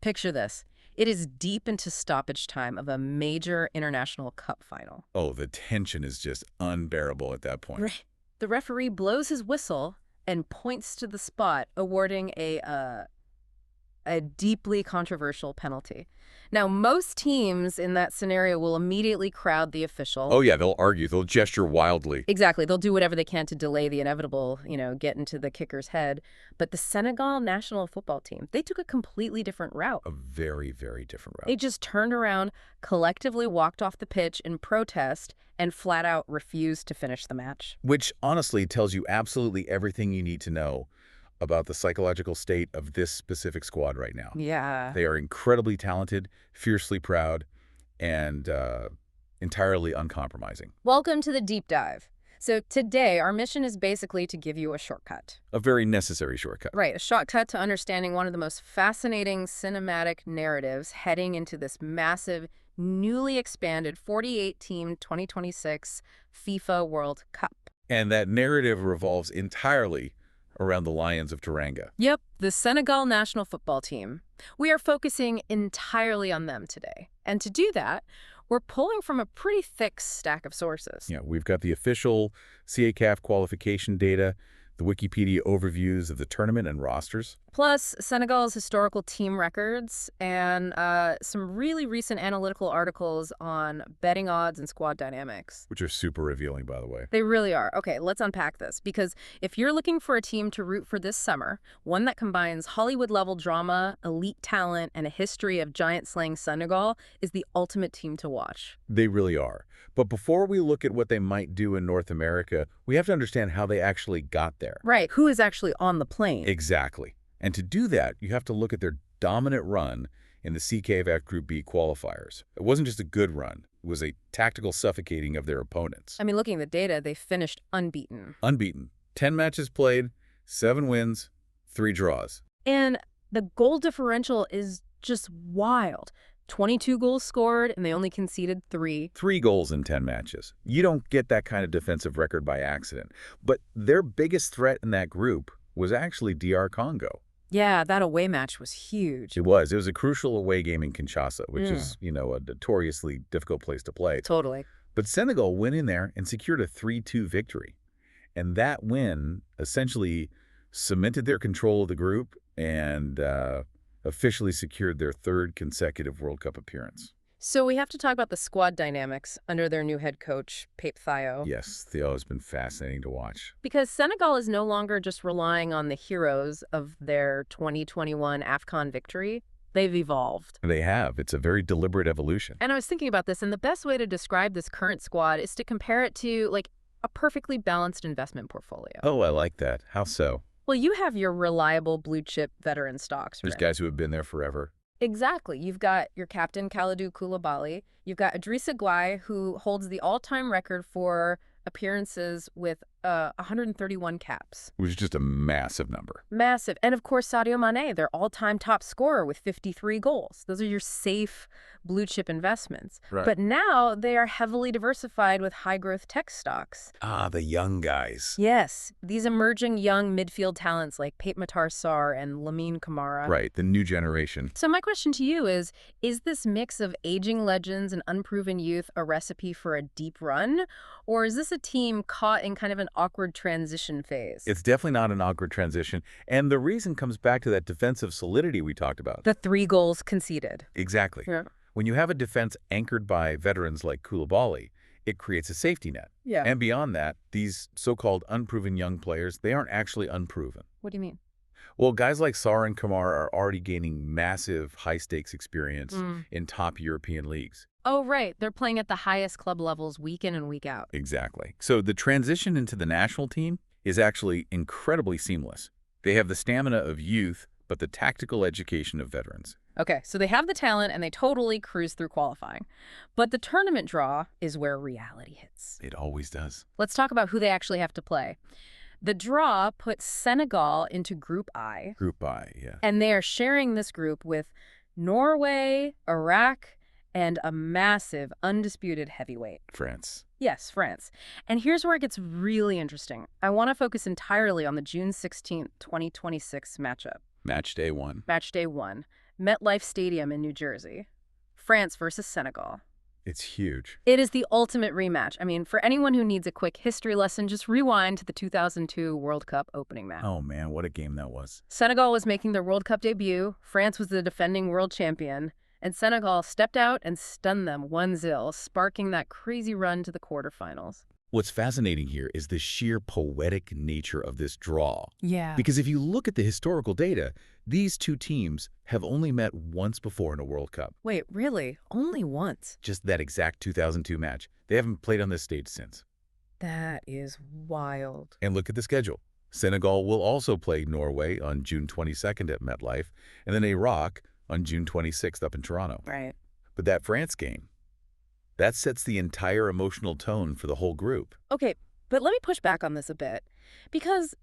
Picture this. It is deep into stoppage time of a major international cup final. Oh, the tension is just unbearable at that point. The referee blows his whistle and points to the spot, awarding a deeply controversial penalty. Now, most teams in that scenario will immediately crowd the official. Oh, yeah, they'll argue. They'll gesture wildly. Exactly. They'll do whatever they can to delay the inevitable, get into the kicker's head. But the Senegal national football team, they took a completely different route. A very, very different route. They just turned around, collectively walked off the pitch in protest, and flat out refused to finish the match. Which, honestly, tells you absolutely everything you need to know about the psychological state of this specific squad right now. Yeah. They are incredibly talented, fiercely proud, and entirely uncompromising. Welcome to the deep dive. So today, our mission is basically to give you a shortcut. A very necessary shortcut. Right, a shortcut to understanding one of the most fascinating cinematic narratives heading into this massive, newly expanded 48-team 2026 FIFA World Cup. And that narrative revolves entirely around the Lions of Teranga. Yep, the Senegal national football team. We are focusing entirely on them today. And to do that, we're pulling from a pretty thick stack of sources. Yeah, we've got the official CACAF qualification data, the Wikipedia overviews of the tournament and rosters. Plus, Senegal's historical team records and some really recent analytical articles on betting odds and squad dynamics. Which are super revealing, by the way. They really are. Okay, let's unpack this. Because if you're looking for a team to root for this summer, one that combines Hollywood-level drama, elite talent, and a history of giant-slaying Senegal is the ultimate team to watch. They really are. But before we look at what they might do in North America, we have to understand how they actually got there. Right. Who is actually on the plane? Exactly. And to do that, you have to look at their dominant run in the CACAF Group B qualifiers. It wasn't just a good run. It was a tactical suffocating of their opponents. I mean, looking at the data, they finished unbeaten. Unbeaten. 10 matches played, 7 wins, 3 draws. And the goal differential is just wild. 22 goals scored, and they only conceded 3. 3 goals in 10 matches. You don't get that kind of defensive record by accident. But their biggest threat in that group was actually DR Congo. Yeah, that away match was huge. It was. It was a crucial away game in Kinshasa, which is, a notoriously difficult place to play. Totally. But Senegal went in there and secured a 3-2 victory. And that win essentially cemented their control of the group and officially secured their 3rd consecutive World Cup appearance. So we have to talk about the squad dynamics under their new head coach, Pape Thiaw. Yes, Theo has been fascinating to watch. Because Senegal is no longer just relying on the heroes of their 2021 AFCON victory. They've evolved. They have. It's a very deliberate evolution. And I was thinking about this, and the best way to describe this current squad is to compare it to, a perfectly balanced investment portfolio. Oh, I like that. How so? Well, you have your reliable blue-chip veteran stocks, right? There's guys who have been there forever. Exactly. You've got your captain, Kalidou Koulibaly. You've got Idrissa Gueye, who holds the all-time record for appearances with 131 caps. Which is just a massive number. Massive. And, of course, Sadio Mane, their all-time top scorer with 53 goals. Those are your safe blue-chip investments. Right. But now they are heavily diversified with high-growth tech stocks. Ah, the young guys. Yes. These emerging young midfield talents like Pape Matar Sarr and Lamine Camara. Right, the new generation. So my question to you is this mix of aging legends and unproven youth a recipe for a deep run? Or is this a team caught in kind of an awkward transition phase? It's definitely not an awkward transition. And the reason comes back to that defensive solidity we talked about. The 3 goals conceded. Exactly. Yeah. When you have a defense anchored by veterans like Koulibaly, it creates a safety net. Yeah. And beyond that, these so-called unproven young players, they aren't actually unproven. What do you mean? Well, guys like Sarr and Kamara are already gaining massive high-stakes experience in top European leagues. Oh, right. They're playing at the highest club levels week in and week out. Exactly. So the transition into the national team is actually incredibly seamless. They have the stamina of youth, but the tactical education of veterans. Okay, so they have the talent and they totally cruise through qualifying. But the tournament draw is where reality hits. It always does. Let's talk about who they actually have to play. The draw puts Senegal into Group I. Group I, yeah. And they are sharing this group with Norway, Iraq, and a massive, undisputed heavyweight. France. Yes, France. And here's where it gets really interesting. I want to focus entirely on the June 16th, 2026 matchup. Match day 1. Match day 1. MetLife Stadium in New Jersey. France versus Senegal. It's huge. It is the ultimate rematch. I mean, for anyone who needs a quick history lesson, just rewind to the 2002 World Cup opening match. Oh, man, what a game that was. Senegal was making their World Cup debut, France was the defending world champion, and Senegal stepped out and stunned them 1-0, sparking that crazy run to the quarterfinals. What's fascinating here is the sheer poetic nature of this draw. Yeah. Because if you look at the historical data, these two teams have only met once before in a World Cup. Wait, really? Only once? Just that exact 2002 match. They haven't played on this stage since. That is wild. And look at the schedule. Senegal will also play Norway on June 22nd at MetLife, and then Iraq on June 26th up in Toronto. Right. But that France game, that sets the entire emotional tone for the whole group. Okay, but let me push back on this a bit. Because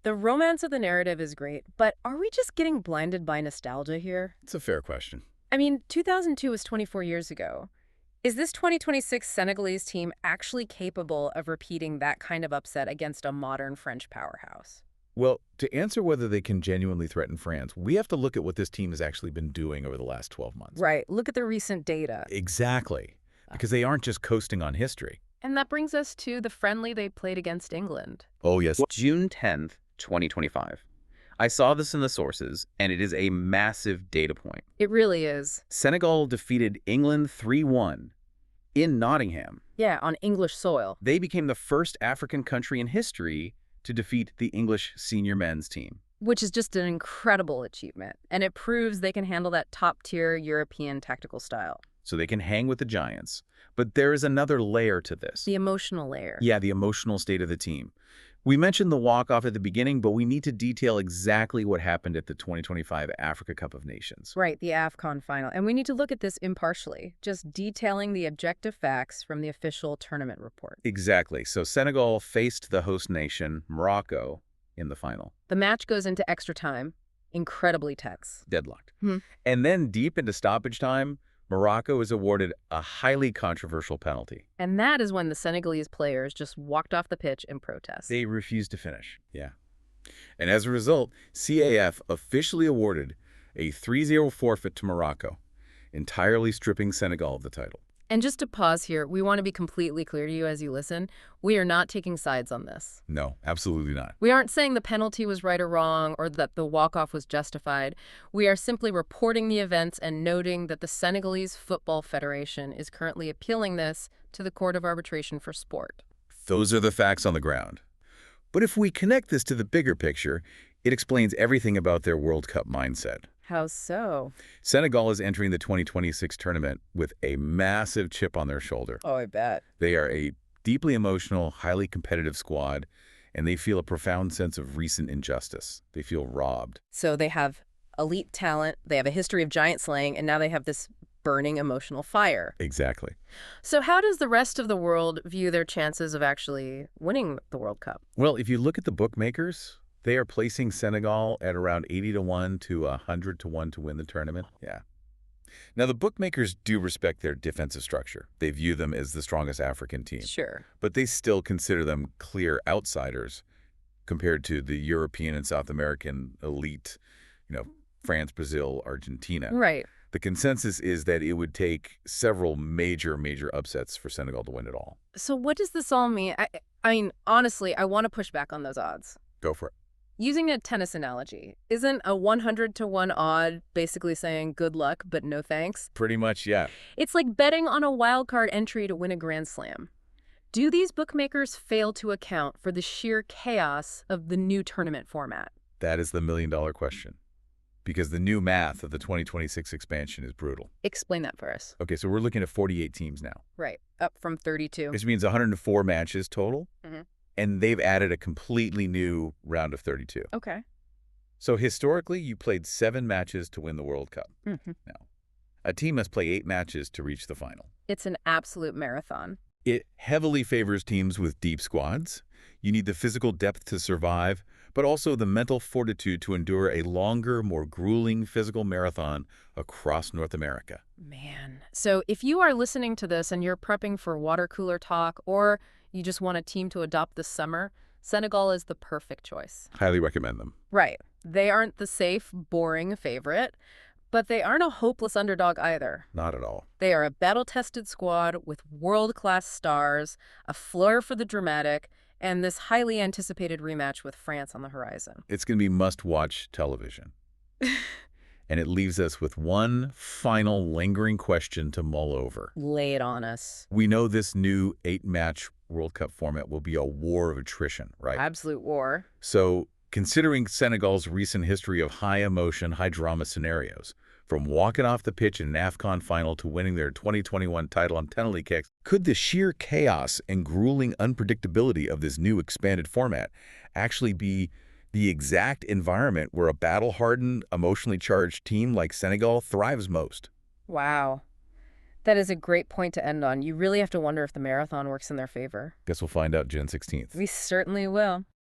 the romance of the narrative is great, but are we just getting blinded by nostalgia here? It's a fair question. I mean, 2002 was 24 years ago. Is this 2026 Senegalese team actually capable of repeating that kind of upset against a modern French powerhouse? Well, to answer whether they can genuinely threaten France, we have to look at what this team has actually been doing over the last 12 months. Right. Look at the recent data. Exactly. Because they aren't just coasting on history. And that brings us to the friendly they played against England. Oh, yes. June 10th, 2025. I saw this in the sources, and it is a massive data point. It really is. Senegal defeated England 3-1 in Nottingham. Yeah, on English soil. They became the first African country in history to defeat the English senior men's team. Which is just an incredible achievement. And it proves they can handle that top-tier European tactical style. So they can hang with the giants. But there is another layer to this. The emotional layer. Yeah, the emotional state of the team. We mentioned the walk-off at the beginning, but we need to detail exactly what happened at the 2025 Africa Cup of Nations. Right, the AFCON final. And we need to look at this impartially, just detailing the objective facts from the official tournament report. Exactly. So Senegal faced the host nation, Morocco, in the final. The match goes into extra time, incredibly tense. Deadlocked. Hmm. And then deep into stoppage time, Morocco is awarded a highly controversial penalty. And that is when the Senegalese players just walked off the pitch in protest. They refused to finish. Yeah. And as a result, CAF officially awarded a 3-0 forfeit to Morocco, entirely stripping Senegal of the title. And just to pause here, we want to be completely clear to you as you listen. We are not taking sides on this. No, absolutely not. We aren't saying the penalty was right or wrong or that the walk-off was justified. We are simply reporting the events and noting that the Senegalese Football Federation is currently appealing this to the Court of Arbitration for Sport. Those are the facts on the ground. But if we connect this to the bigger picture, it explains everything about their World Cup mindset. How so? Senegal is entering the 2026 tournament with a massive chip on their shoulder. Oh, I bet. They are a deeply emotional, highly competitive squad, and they feel a profound sense of recent injustice. They feel robbed. So they have elite talent, they have a history of giant slaying, and now they have this burning emotional fire. Exactly. So how does the rest of the world view their chances of actually winning the World Cup? Well, if you look at the bookmakers, they are placing Senegal at around 80-1 to 100-1 to win the tournament. Yeah. Now, the bookmakers do respect their defensive structure. They view them as the strongest African team. Sure. But they still consider them clear outsiders compared to the European and South American elite, France, Brazil, Argentina. Right. The consensus is that it would take several major upsets for Senegal to win it all. So what does this all mean? I mean, honestly, I want to push back on those odds. Go for it. Using a tennis analogy, isn't a 100-1 odd basically saying good luck, but no thanks? Pretty much, yeah. It's like betting on a wild card entry to win a Grand Slam. Do these bookmakers fail to account for the sheer chaos of the new tournament format? That is the million-dollar question. Because the new math of the 2026 expansion is brutal. Explain that for us. Okay, so we're looking at 48 teams now. Right, up from 32. Which means 104 matches total. Mm-hmm. And they've added a completely new round of 32. Okay. So historically, you played 7 matches to win the World Cup. Mm-hmm. Now, a team must play 8 matches to reach the final. It's an absolute marathon. It heavily favors teams with deep squads. You need the physical depth to survive, but also the mental fortitude to endure a longer, more grueling physical marathon across North America. Man. So if you are listening to this and you're prepping for water cooler talk, or you just want a team to adopt this summer, Senegal is the perfect choice. Highly recommend them. Right. They aren't the safe, boring favorite, But they aren't a hopeless underdog either. Not at all. They are a battle-tested squad with world-class stars, a flair for the dramatic, and this highly anticipated rematch with France on the horizon. It's going to be must-watch television. And it leaves us with one final lingering question to mull over. Lay it on us. We know this new 8-match World Cup format will be a war of attrition, right? Absolute war. So, considering Senegal's recent history of high-emotion, high-drama scenarios, from walking off the pitch in an AFCON final to winning their 2021 title on penalty kicks, could the sheer chaos and grueling unpredictability of this new expanded format actually be the exact environment where a battle-hardened, emotionally charged team like Senegal thrives most? Wow. That is a great point to end on. You really have to wonder if the marathon works in their favor. Guess we'll find out June 16th. We certainly will.